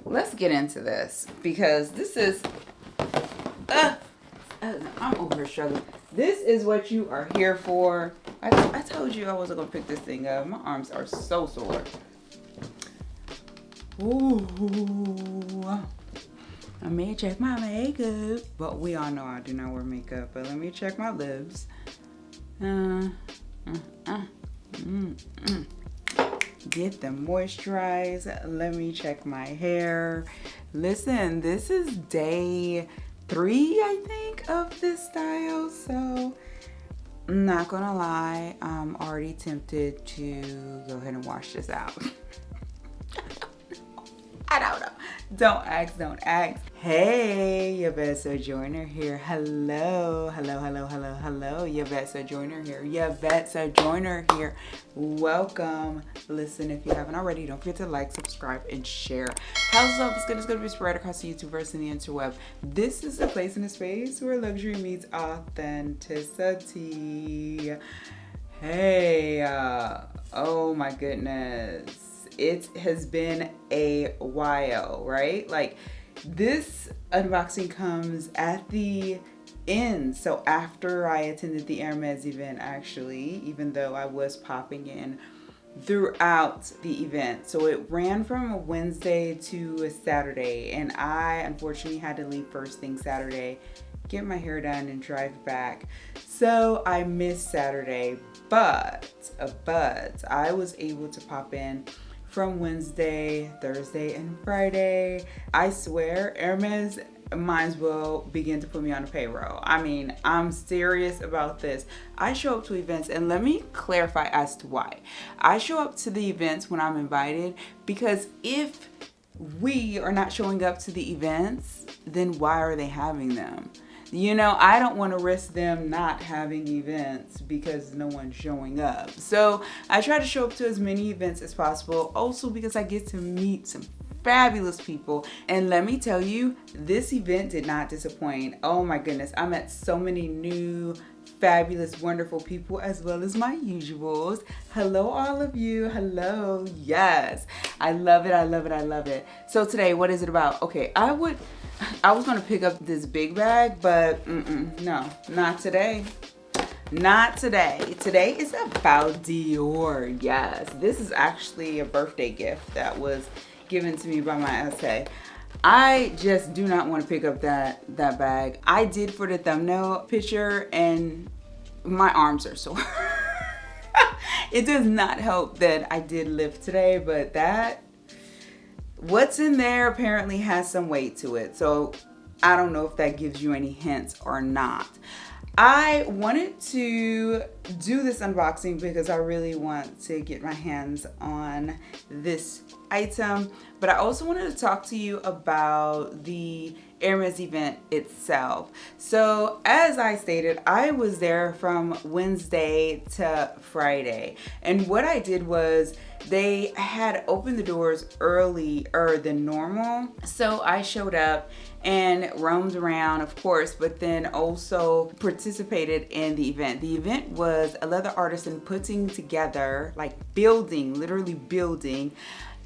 let's get into this because this is, I'm over here struggling. This is what you are here for. I told you I wasn't gonna pick this thing up. My arms are so sore. Ooh. I may check my makeup, but we all know I do not wear makeup. But let me check my lips. Get them moisturized. Let me check my hair. Listen, this is day 3, I think, of this style. So I'm not gonna lie, I'm already tempted to go ahead and wash this out. I don't know. Don't ask. Hey, Yvette Sojourner here. Hello. Yvette Sojourner here. Welcome. Listen, if you haven't already, don't forget to like, subscribe, and share. How's up? It's gonna be spread across the YouTubeverse and the interweb. This is the place and the space where luxury meets authenticity. Hey, oh my goodness. It has been a while, right? Like, this unboxing comes at the end. So after I attended the Hermes event, actually, even though I was popping in throughout the event. So it ran from a Wednesday to a Saturday. And I unfortunately had to leave first thing Saturday, get my hair done and drive back. So I missed Saturday, but I was able to pop in from Wednesday, Thursday, and Friday. I swear, Hermes might as well begin to put me on the payroll. I mean, I'm serious about this. I show up to events, and let me clarify as to why. I show up to the events when I'm invited, because if we are not showing up to the events, then why are they having them? You know, I don't want to risk them not having events because no one's showing up. So I try to show up to as many events as possible, also because I get to meet some fabulous people. And let me tell you, this event did not disappoint. Oh my goodness, I met so many new, fabulous, wonderful people, as well as my usuals. Hello, all of you. Hello. Yes, I love it. So today, what is it about? Okay, I was gonna pick up this big bag, but no, not today. Not today. Today is about Dior. Yes, this is actually a birthday gift that was given to me by my essay. I just do not want to pick up that bag. I did for the thumbnail picture, and my arms are sore. It does not help that I did lift today, but what's in there apparently has some weight to it. So I don't know if that gives you any hints or not. I wanted to do this unboxing because I really want to get my hands on this item, but I also wanted to talk to you about the Hermes event itself. So as I stated, I was there from Wednesday to Friday, and what I did was they had opened the doors earlier than normal. So I showed up and roamed around, of course, but then also participated in the event. The event was a leather artisan putting together, like literally building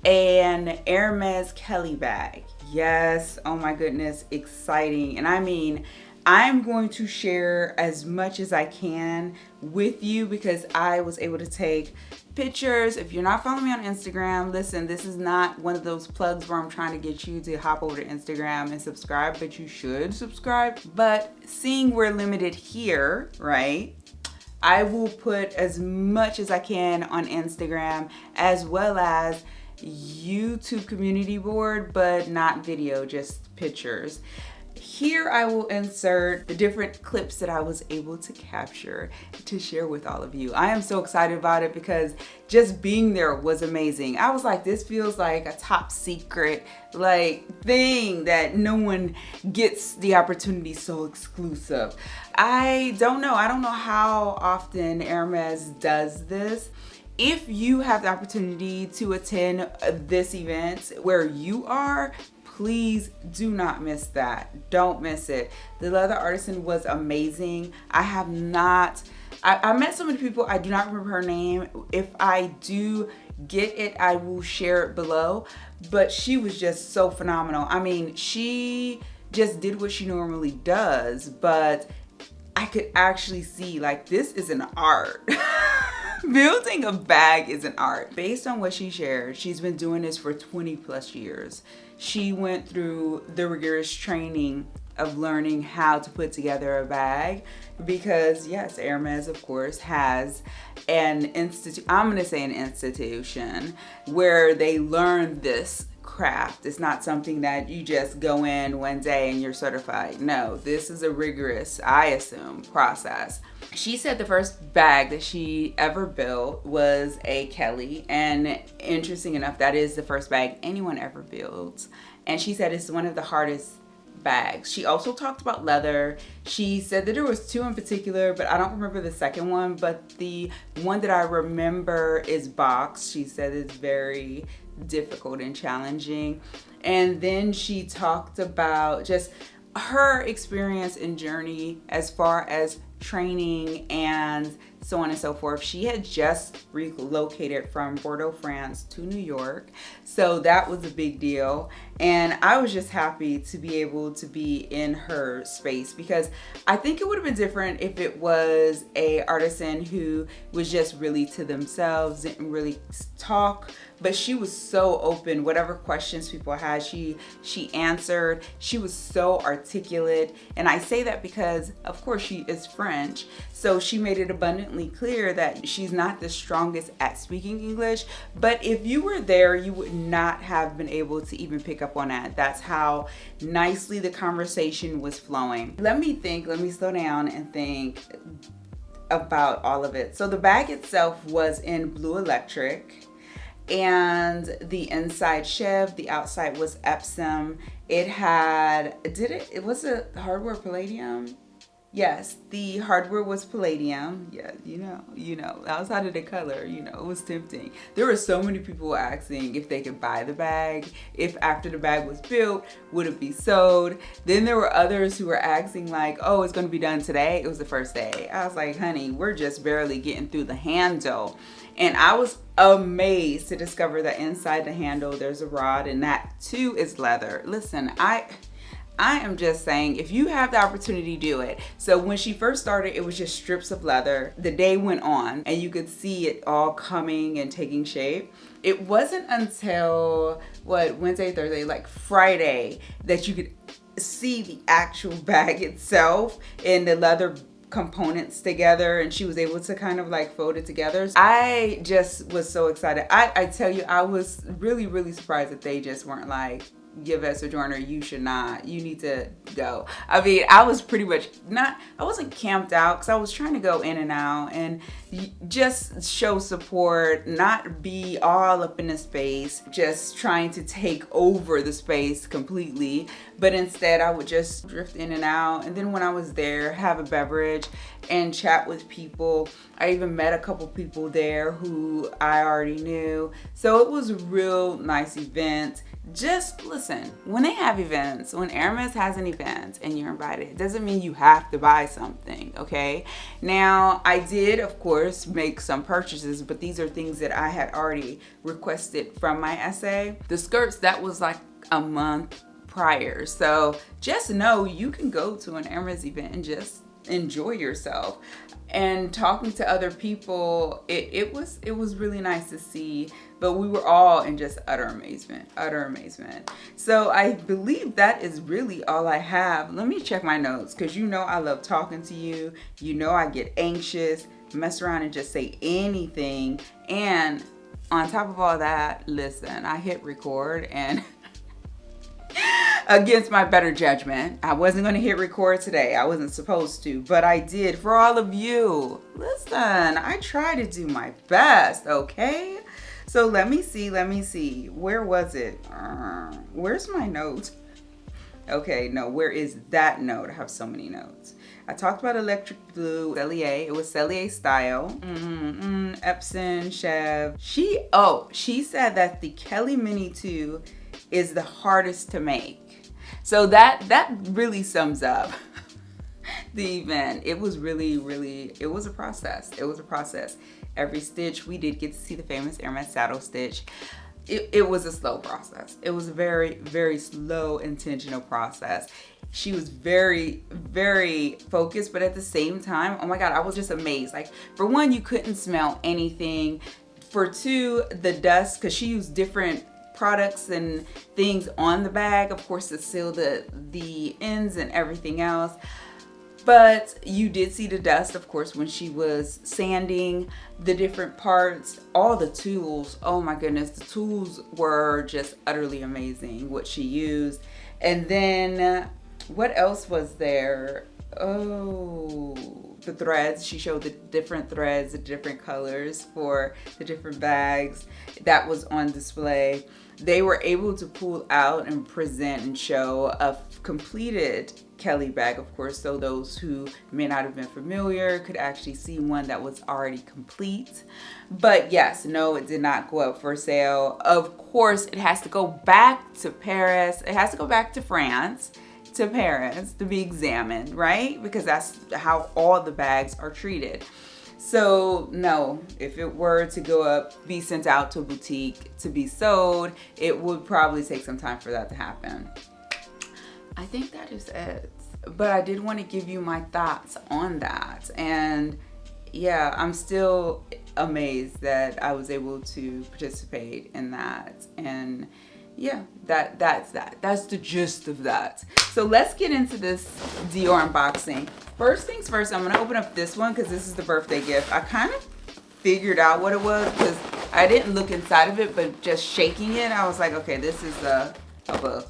an Hermes Kelly bag. Yes, oh my goodness, exciting. And I mean, I'm going to share as much as I can with you because I was able to take pictures. If you're not following me on Instagram, listen, this is not one of those plugs where I'm trying to get you to hop over to Instagram and subscribe, but you should subscribe. But seeing we're limited here, right? I will put as much as I can on Instagram as well as YouTube community board, but not video, just pictures. Here I will insert the different clips that I was able to capture to share with all of you. I am so excited about it because just being there was amazing. I was like, this feels like a top secret thing that no one gets the opportunity, so exclusive. I don't know how often Hermes does this. If you have the opportunity to attend this event where you are, please do not miss that. Don't miss it. The leather artisan was amazing. I met so many people, I do not remember her name. If I do get it, I will share it below. But she was just so phenomenal. I mean, she just did what she normally does, but I could actually see, like, this is an art. Building a bag is an art. Based on what she shared, she's been doing this for 20 plus years. She went through the rigorous training of learning how to put together a bag because, yes, Hermes, of course, has an institution where they learn this craft. It's not something that you just go in one day and you're certified. No, this is a rigorous, I assume, process. She said the first bag that she ever built was a Kelly, and interesting enough, that is the first bag anyone ever builds. And she said it's one of the hardest bags. She also talked about leather. She said that there was two in particular, but I don't remember the second one, but the one that I remember is box. She said it's very difficult and challenging. And then she talked about just her experience and journey as far as training and so on and so forth. She had just relocated from Bordeaux, France to New York. So that was a big deal. And I was just happy to be able to be in her space because I think it would have been different if it was a artisan who was just really to themselves, didn't really talk, but she was so open. Whatever questions people had, she answered. She was so articulate. And I say that because, of course, she is French. So she made it abundantly clear that she's not the strongest at speaking English. But if you were there, you would not have been able to even pick up on that. That's how nicely the conversation was flowing. Let me slow down and think about all of it. So the bag itself was in blue electric, and the inside Chev, the outside was Epsom. It was a hardware palladium. Yes, the hardware was palladium. Yeah, you know, outside of the color, it was tempting. There were so many people asking if they could buy the bag, if after the bag was built, would it be sold? Then there were others who were asking like, oh, it's gonna be done today. It was the first day. I was like, honey, we're just barely getting through the handle. And I was amazed to discover that inside the handle, there's a rod, and that too is leather. Listen, I am just saying, if you have the opportunity, do it. So when she first started, it was just strips of leather. The day went on and you could see it all coming and taking shape. It wasn't until Wednesday, Thursday, like Friday, that you could see the actual bag itself and the leather components together, and she was able to kind of like fold it together. I just was so excited. I tell you, I was really, really surprised that they just weren't like, Yvette Sojourner, you need to go. I mean, I was pretty much I wasn't camped out because I was trying to go in and out and just show support, not be all up in the space, just trying to take over the space completely. But instead, I would just drift in and out. And then when I was there, have a beverage and chat with people. I even met a couple people there who I already knew. So it was a real nice event. Just listen, when they have events, when Hermes has an event and you're invited, it doesn't mean you have to buy something, okay? Now, I did, of course, make some purchases, but these are things that I had already requested from my essay. The skirts, that was like a month prior. So just know you can go to an Hermes event and just enjoy yourself. And talking to other people, it was really nice to see, but we were all in just utter amazement. So I believe that is really all I have. Let me check my notes, because I love talking to you. I get anxious, mess around and just say anything. And on top of all that, listen, I hit record and against my better judgment, I wasn't going to hit record today. I wasn't supposed to, but I did for all of you. Listen, I try to do my best, okay? So let me see. Where was it? Where's my note? Okay, no, where is that note? I have so many notes. I talked about electric blue, Cellier. It was Cellier style. Epsom, Chev. She said that the Kelly Mini 2 is the hardest to make. So that really sums up the event. It was really, it was a process. It was a process. Every stitch, we did get to see the famous Hermes saddle stitch. It was a slow process. It was a very, very slow, intentional process. She was very, very focused, but at the same time, oh my God, I was just amazed. Like, for one, you couldn't smell anything. For two, the dust, because she used different products and things on the bag, of course, to seal the ends and everything else. But you did see the dust, of course, when she was sanding the different parts. All the tools, oh my goodness, the tools were just utterly amazing, what she used. And then, what else was there? Oh, the threads. She showed the different threads, the different colors for the different bags that was on display. They were able to pull out and present and show a completed Kelly bag, of course, so those who may not have been familiar could actually see one that was already complete. But yes, no, it did not go up for sale. Of course, it has to go back to Paris. It has to go back to France, to Paris, to be examined, right? Because that's how all the bags are treated. So no, if it were to go up, be sent out to a boutique to be sold, it would probably take some time for that to happen. I think that is it. But I did want to give you my thoughts on that. And yeah, I'm still amazed that I was able to participate in that. And yeah, that's that. That's the gist of that. So let's get into this Dior unboxing. First things first, I'm going to open up this one because this is the birthday gift. I kind of figured out what it was because I didn't look inside of it, but just shaking it, I was like, okay, this is a book.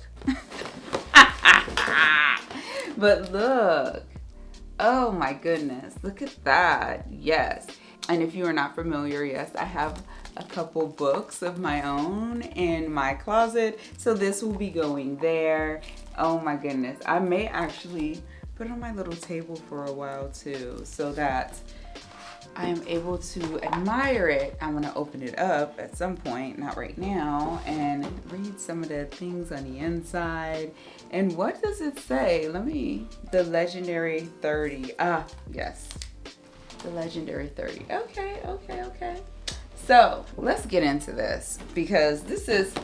But look, oh my goodness, look at that. Yes. And if you are not familiar, yes, I have a couple books of my own in my closet, so this will be going there. Oh my goodness, I may actually put it on my little table for a while too, so that I am able to admire it. I'm gonna open it up at some point, not right now, and read some of the things on the inside. And what does it say? The legendary 30. Ah, yes, the legendary 30. Okay. So let's get into this because this is,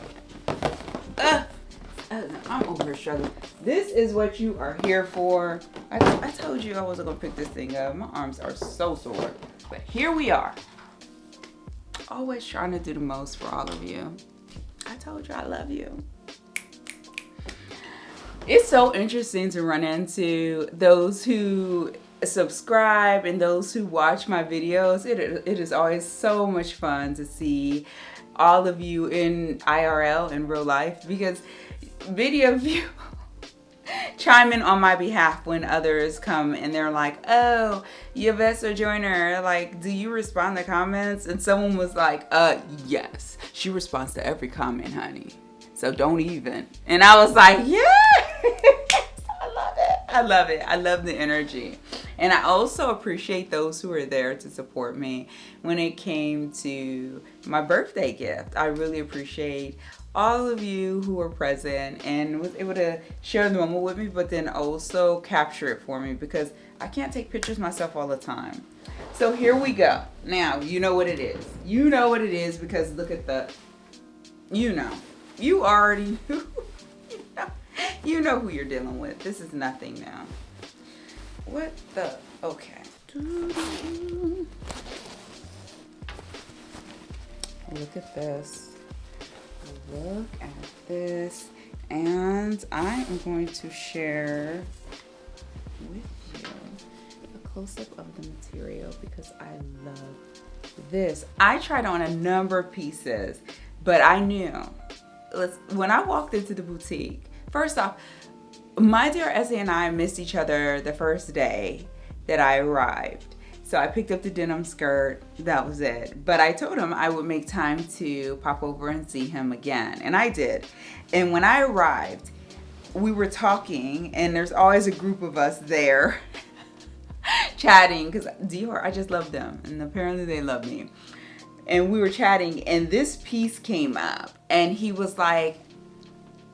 I'm over here struggling. This is what you are here for. I told you I wasn't gonna pick this thing up. My arms are so sore. But here we are. Always trying to do the most for all of you. I told you I love you. It's so interesting to run into those who subscribe and those who watch my videos. It is always so much fun to see all of you in IRL, in real life, because many of you chime in on my behalf when others come and they're like, oh, Yvette Sojourner, like, do you respond to comments? And someone was like, yes, she responds to every comment, honey. So don't even. And I was like, yeah, I love it. I love it. I love the energy. And I also appreciate those who were there to support me when it came to my birthday gift. I really appreciate all of you who were present and was able to share the moment with me, but then also capture it for me because I can't take pictures myself all the time. So here we go. Now, you know what it is. You know what it is because look at the, you already knew. You know who you're dealing with. This is nothing now. What the, okay. Look at this. Look at this. And I am going to share with you a close-up of the material because I love this. I tried on a number of pieces, but I knew, when I walked into the boutique, first off, my dear Essie and I missed each other the first day that I arrived. So I picked up the denim skirt, that was it. But I told him I would make time to pop over and see him again, and I did. And when I arrived, we were talking, and there's always a group of us there chatting, because Dior, I just love them, and apparently they love me. And we were chatting, and this piece came up, and he was like,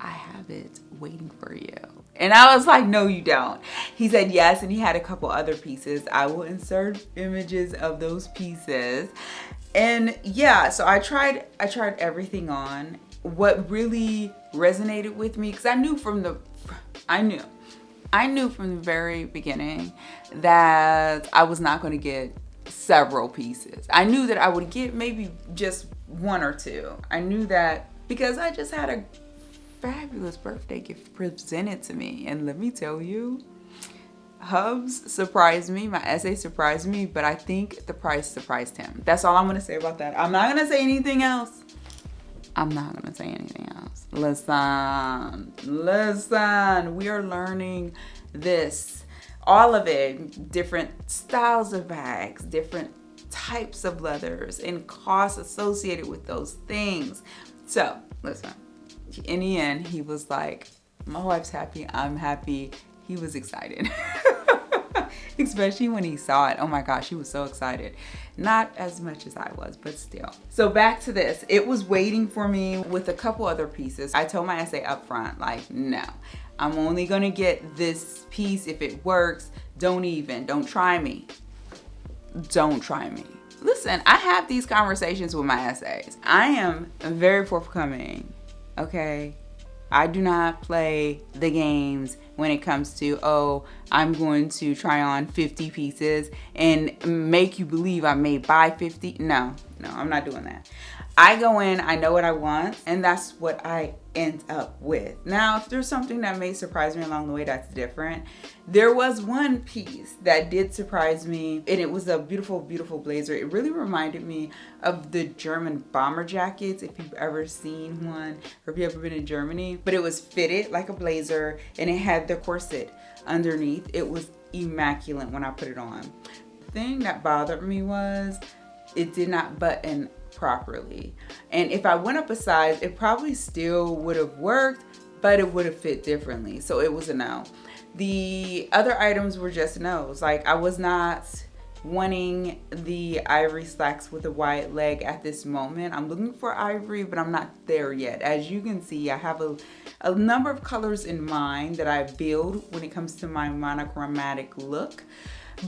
I have it waiting for you. And I was like, no, you don't. He said yes, and he had a couple other pieces. I will insert images of those pieces. And yeah, so I tried everything on. What really resonated with me, because I knew from the very beginning that I was not going to get several pieces. I knew that I would get maybe just one or two. I knew that because I just had a fabulous birthday gift presented to me. And let me tell you, Hubs surprised me, my essay surprised me, but I think the price surprised him. That's all I'm going to say about that. I'm not going to say anything else. Listen, we are learning this, all of it, different styles of bags, different types of leathers, and costs associated with those things. So, listen, in the end, he was like, my wife's happy, I'm happy. He was excited. Especially when he saw it. Oh my gosh, he was so excited. Not as much as I was, but still. So back to this. It was waiting for me with a couple other pieces. I told my essay up front, like, no, I'm only gonna get this piece if it works. Don't try me. Don't try me. Listen, I have these conversations with my essays. I am very forthcoming, okay? I do not play the games when it comes to, oh, I'm going to try on 50 pieces and make you believe I may buy 50. No, I'm not doing that. I go in, I know what I want, and that's what I end up with. Now, if there's something that may surprise me along the way, that's different. There was one piece that did surprise me, and it was a beautiful, beautiful blazer. It really reminded me of the German bomber jackets, if you've ever seen one, or if you've ever been in Germany. But it was fitted like a blazer, and it had the corset underneath. It was immaculate when I put it on. The thing that bothered me was it did not button properly. And if I went up a size, it probably still would have worked, but it would have fit differently. So it was a no. The other items were just no's. Like, I was not wanting the ivory slacks with a wide leg at this moment. I'm looking for ivory, but I'm not there yet. As you can see, I have a number of colors in mind that I build when it comes to my monochromatic look.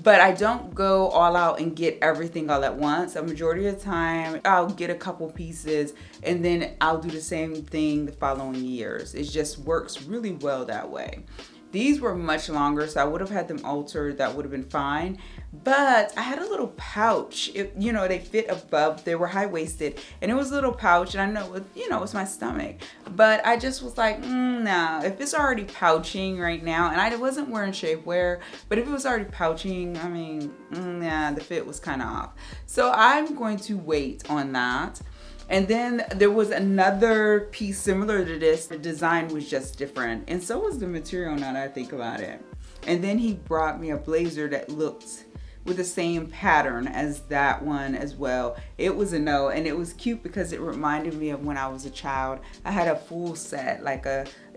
But I don't go all out and get everything all at once. A majority of the time, I'll get a couple pieces and then I'll do the same thing the following years. It just works really well that way. These were much longer, so I would have had them altered. That would have been fine. But I had a little pouch. They fit above. They were high-waisted. And it was a little pouch. And I know, it's my stomach. But I just was like, no. If it's already pouching right now, and I wasn't wearing shapewear, but if it was already pouching, the fit was kind of off. So I'm going to wait on that. And then there was another piece similar to this. The design was just different. And so was the material now that I think about it. And then he brought me a blazer that looked with the same pattern as that one as well. It was a no. And it was cute because it reminded me of when I was a child. I had a full set,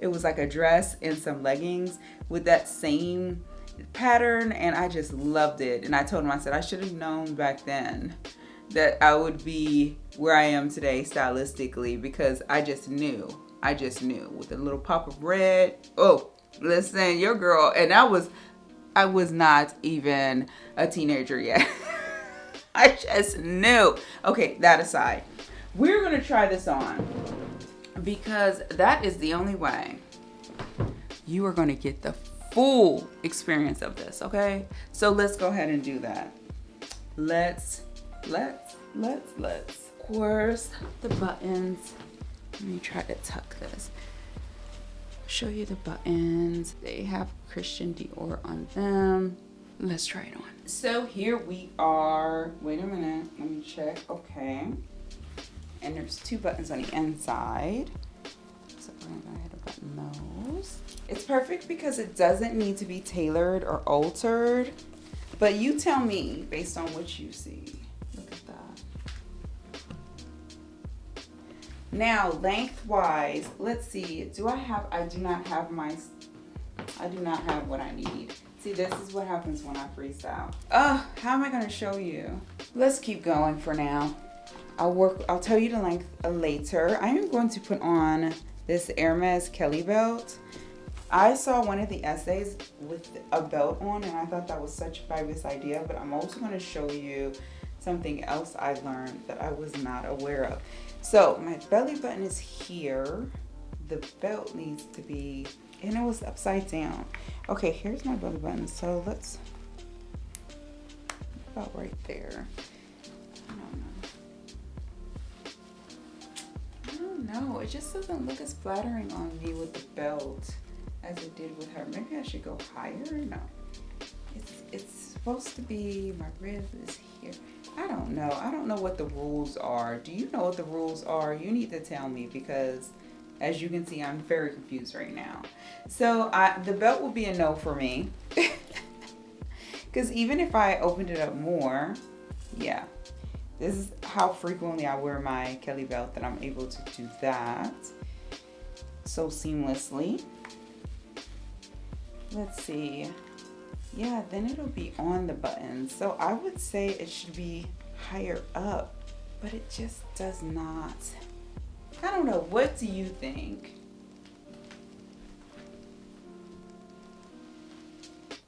it was like a dress and some leggings with that same pattern. And I just loved it. And I told him, I said, I should have known back then that I would be where I am today stylistically, because I just knew with a little pop of red. Oh, listen, your girl, and I was not even a teenager yet. I just knew. Okay, that aside, we're gonna try this on because that is the only way you are gonna get the full experience of this, okay? So let's go ahead and do that. Let's of course, the buttons. Let me try to tuck this. Show you the buttons. They have Christian Dior on them. Let's try it on. So here we are. Wait a minute, let me check. Okay. And there's two buttons on the inside. So we're gonna go ahead and button those. It's perfect because it doesn't need to be tailored or altered. But you tell me based on what you see. Look at that. Now, lengthwise, let's see. I do not have what I need. See, this is what happens when I freestyle. How am I going to show you? Let's keep going for now. I'll tell you the length later. I am going to put on this Hermes Kelly belt. I saw one of the essays with a belt on, and I thought that was such a fabulous idea, but I'm also going to show you something else I learned that I was not aware of. So my belly button is here. The belt needs to be, and it was upside down. Okay, here's my belly button. So let's, about right there. I don't know. It just doesn't look as flattering on me with the belt as it did with her. Maybe I should go higher? No. It's supposed to be, my rib is here. I don't know. I don't know what the rules are. Do you know what the rules are? You need to tell me, because as you can see, I'm very confused right now. So the belt will be a no for me. Because even if I opened it up more, yeah. This is how frequently I wear my Kelly belt that I'm able to do that so seamlessly. Let's see. Yeah, then it'll be on the button. So I would say it should be higher up, but it just does not. I don't know. What do you think?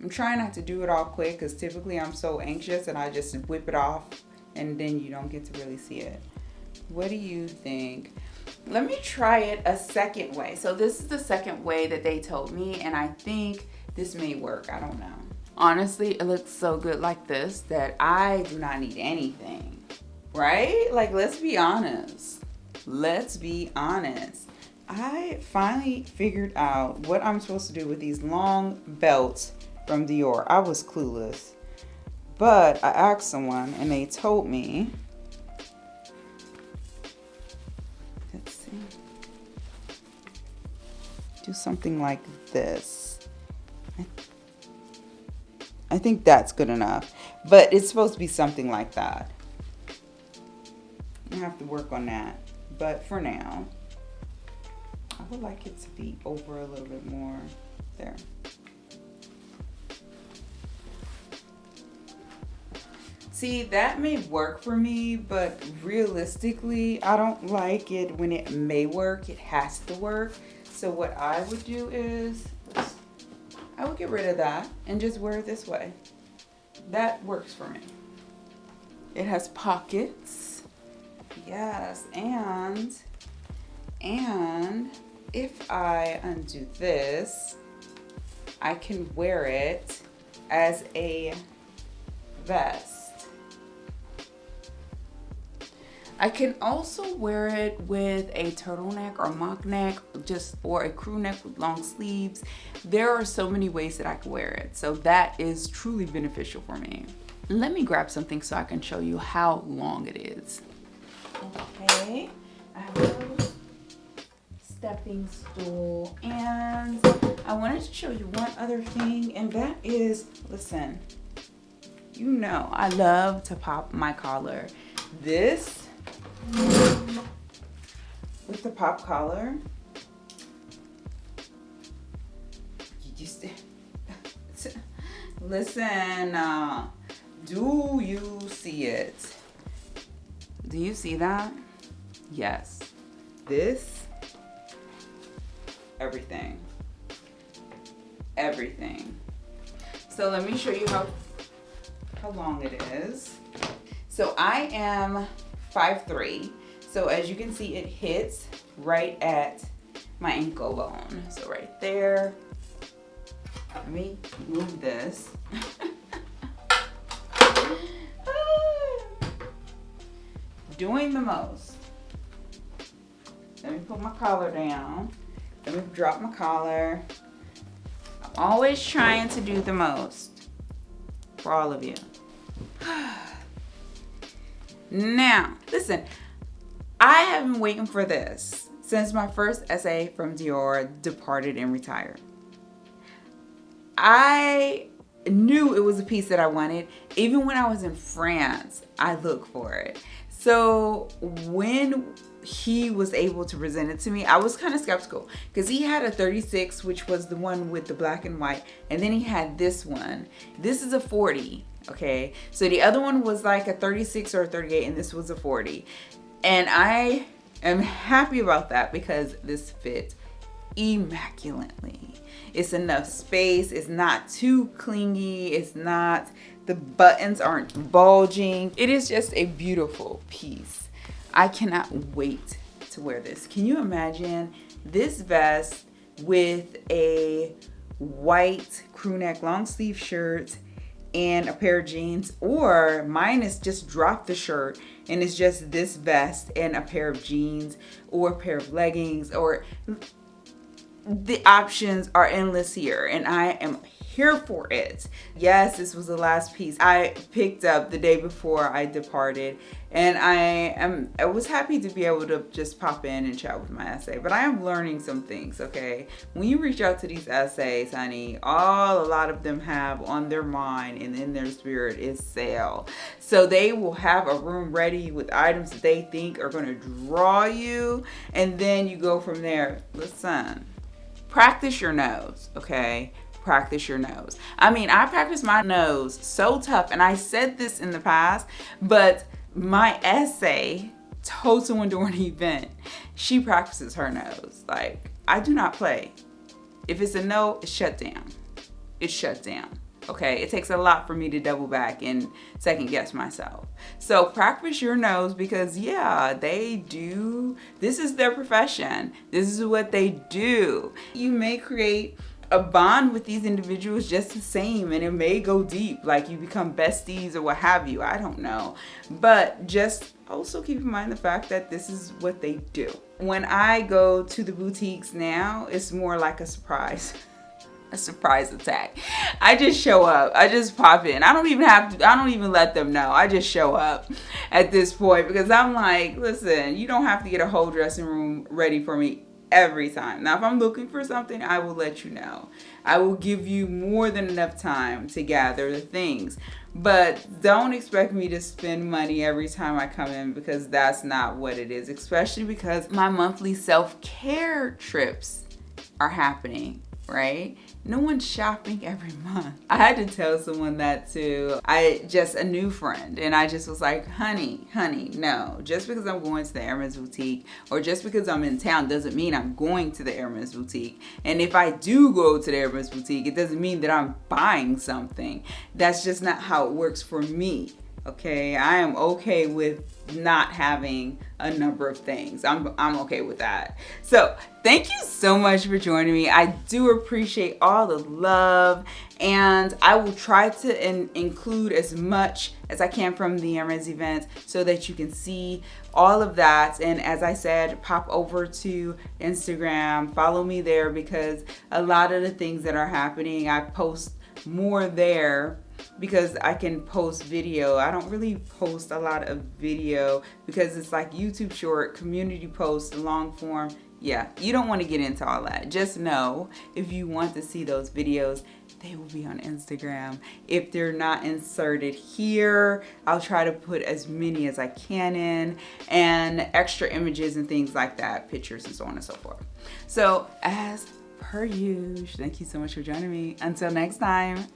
I'm trying not to do it all quick, because typically I'm so anxious and I just whip it off and then you don't get to really see it. What do you think? Let me try it a second way. So this is the second way that they told me, and I think this may work. I don't know. Honestly, it looks so good like this that I do not need anything, right? Like, let's be honest. Let's be honest. I finally figured out what I'm supposed to do with these long belts from Dior. I was clueless, but I asked someone and they told me. Let's see. Do something like this. I think that's good enough, but it's supposed to be something like that. I have to work on that, but for now, I would like it to be over a little bit more. There. See, that may work for me, but realistically, I don't like it when it may work. It has to work. So what I would do is, I would get rid of that and just wear it this way. That works for me. It has pockets. Yes, and if I undo this, I can wear it as a vest. I can also wear it with a turtleneck or mock neck, or a crew neck with long sleeves. There are so many ways that I can wear it. So that is truly beneficial for me. Let me grab something so I can show you how long it is. Okay, I have a little stepping stool, and I wanted to show you one other thing, and that is, listen, you know I love to pop my collar. This, with the pop collar, you just listen. Do you see it? Do you see that? Yes. This, everything. So let me show you how long it is. So I am 5'3". So as you can see, it hits right at my ankle bone. So right there. Let me move this. Doing the most. Let me put my collar down. Let me drop my collar. I'm always trying to do the most for all of you. Now, listen, I have been waiting for this since my first essay from Dior departed and retired. I knew it was a piece that I wanted. Even when I was in France, I looked for it. So when he was able to present it to me, I was kind of skeptical, because he had a 36, which was the one with the black and white, and then he had this one. This is a 40, okay? So the other one was like a 36 or a 38, and this was a 40. And I am happy about that because this fits immaculately. It's enough space. It's not too clingy. It's not, the buttons aren't bulging. It is just a beautiful piece. I cannot wait to wear this. Can you imagine this vest with a white crew neck long sleeve shirt and a pair of jeans? Or mine is just drop the shirt and it's just this vest and a pair of jeans or a pair of leggings, or the options are endless here, and I am here for it. Yes, this was the last piece I picked up the day before I departed, and I was happy to be able to just pop in and chat with my essay. But I am learning some things, okay? When you reach out to these essays, honey, a lot of them have on their mind and in their spirit is sale. So they will have a room ready with items that they think are going to draw you, and then you go from there. Listen, practice your nose, okay? Practice your nose. I mean, I practice my nose so tough, and I said this in the past, but my essay told someone during an event, she practices her nose. Like, I do not play. If it's a no, it's shut down. It's shut down. Okay, it takes a lot for me to double back and second guess myself. So practice your nose, because yeah, they do. This is their profession. This is what they do. You may create a bond with these individuals just the same, and it may go deep, like you become besties or what have you. I don't know. But just also keep in mind the fact that this is what they do. When I go to the boutiques now, it's more like a surprise. A surprise attack. I just show up. I just pop in. I don't even let them know. I just show up at this point, because I'm like, listen, you don't have to get a whole dressing room ready for me every time. Now, if I'm looking for something, I will let you know. I will give you more than enough time to gather the things. But don't expect me to spend money every time I come in, because that's not what it is. Especially because my monthly self-care trips are happening, right? No one's shopping every month. I had to tell someone that too. A new friend, and I just was like, honey, no. Just because I'm going to the Hermes boutique, or just because I'm in town, doesn't mean I'm going to the Hermes boutique. And if I do go to the Hermes boutique, it doesn't mean that I'm buying something. That's just not how it works for me. Okay, I am okay with not having a number of things. I'm okay with that. So thank you so much for joining me. I do appreciate all the love, and I will try to include as much as I can from the Hermes event so that you can see all of that. And as I said, pop over to Instagram, follow me there, because a lot of the things that are happening, I post more there, because I can post video. I don't really post a lot of video because it's like YouTube short, community posts, long form. Yeah, you don't want to get into all that. Just know, if you want to see those videos, they will be on Instagram. If they're not inserted here, I'll try to put as many as I can in, and extra images and things like that, pictures and so on and so forth. So as per usual, thank you so much for joining me. Until next time.